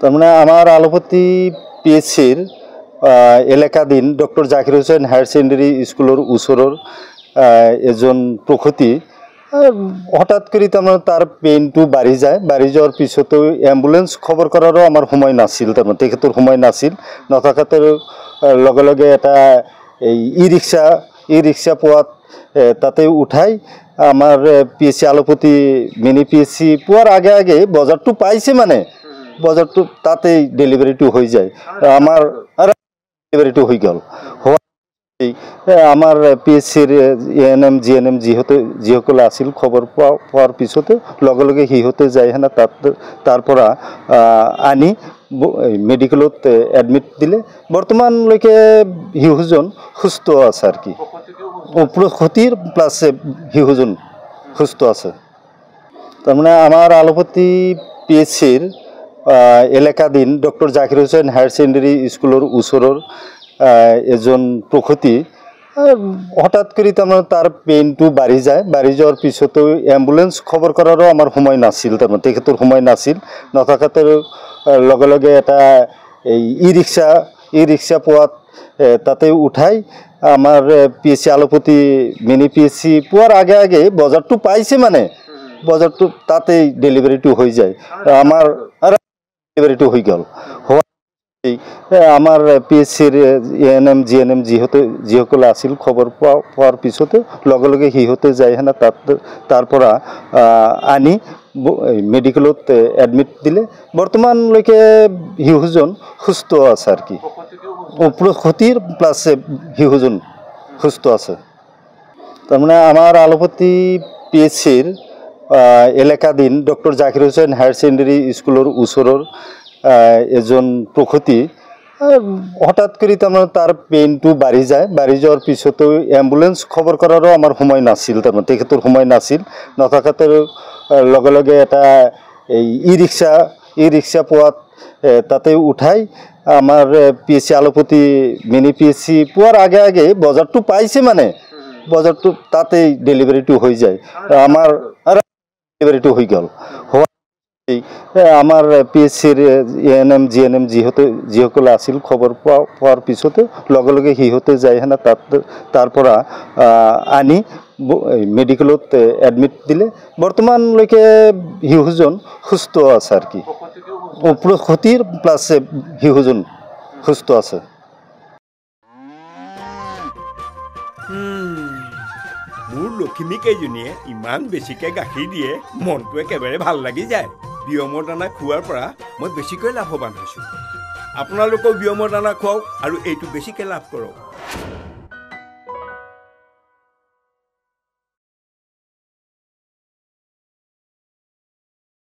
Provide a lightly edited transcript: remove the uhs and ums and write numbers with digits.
তাৰ মানে আমাৰ আলোপতি পিএসসিৰ এলাকাধীন doctor Zakir Hossain higher secondary স্কুলেৰ ওচৰৰ এজন প্ৰসূতি হঠাৎ কৰি তাৰমানে তাৰ পেইনটো বাঢ়ি যাওয়াৰ পিছতো এম্বুলেন্স খবৰ কৰাৰো আমাৰ সময় নাছিল, তাৰমানে তেখেতৰ সময় নাছিল। নথকাতে লগে লগে এটা এই ই ৰিক্সা পোৱাত তাতে উঠাই আমাৰ পিএসসি আলোপতি মিনি পিএসসি পোৱাৰ আগে আগে বজাৰটো পাইছে, মানে বজারটো তাতেই ডেলিভারিটো হয়ে যায়। আমার ডেলিভারিটো হয়ে গেল। আমার পিএসসির এএনএম জিএনএম যিসকলে আছিল খবর পাওয়ার পিছতে লগে লগে সিহঁতে যায় হেনা তারপরা আনি মেডিকেলত এডমিট দিলে। বর্তমানলৈকে শিশুজন সুস্থ আছে আর কি, ক্ষতির প্লাস শিশুজন সুস্থ আছে। তার মানে আমার আলোপতি পিএসসির এলাকাধীন doctor Zakir Hossain higher secondary স্কুলের ওচৰৰ এজন প্ৰসূতি হঠাৎ কৰি তাৰমানে তাৰ পেইনটো বাঢ়ি যাওয়াৰ পিছতো এম্বুলেন্স খবৰ কৰাৰো আমাৰ সময় নাছিল, তাৰমানে তেখেতৰ সময় নাছিল। নথকাতে লগে লগে এটা এই ই ৰিক্সা পোৱাত তাতে উঠাই আমাৰ পিএসসি আলোপতি মিনি পিএসসি পোৱাৰ আগে আগে বজাৰটো পাইছে, মানে বজারটো তাতেই ডেলিভারিটো হয়ে যায়। আমার ডেলিভারিটো হয়ে গেল। আমার পিএসসির এএনএম জিএনএম যিসকলে আছিল খবর পাওয়ার পিছতে লগে লগে সিহঁতে যায় হেনা তারপরা আনি মেডিকেলত এডমিট দিলে। বর্তমানলৈকে শিশুজন সুস্থ আছে আর কি, ক্ষতির প্লাস শিশুজন সুস্থ আছে। তার মানে আমার আলোপতি পিএসসির এলাকাধীন doctor Zakir Hossain higher secondary স্কুলের ওচৰৰ এজন প্ৰসূতি হঠাৎ কৰি তাৰমানে তাৰ পেইনটো বাঢ়ি যাওয়াৰ পিছতো এম্বুলেন্স খবৰ কৰাৰো আমাৰ সময় নাছিল, তাৰমানে তেখেতৰ সময় নাছিল। নথকাতে লগে লগে এটা এই ই ৰিক্সা পোৱাত তাতে উঠাই আমাৰ পিএসসি আলোপতি মিনি পিএসসি পোৱাৰ আগে আগে বজাৰটো পাইছে, মানে বজারটো তাতেই ডেলিভারিটো হয়ে যায়। আমার ডেলিভারিটো হয়ে গেল। আমার পিএসসির এএনএম জিএনএম যিসকলে আছিল খবর পাওয়ার পিছতে লগে লগে সিহঁতে যায় হেনা তারপরা আনি মেডিকেলত এডমিট দিলে। বর্তমানলৈকে শিশুজন সুস্থ আছে আর কি, ক্ষতির প্লাস শিশুজন সুস্থ আছে। মোৰ লখিমীকেইজনীয়ে ইমান বেছিকৈ গাখীৰ দিয়ে, মনটো একেবাৰে ভাল লাগি যায়। বিয়মৰ দানা খোৱাৰ পৰা মই বেছিকৈ লাভৱান হৈছোঁ। আপোনালোকেও বিয়মৰ দানা খুৱাওক আৰু এইটো বেছিকৈ লাভ কৰক।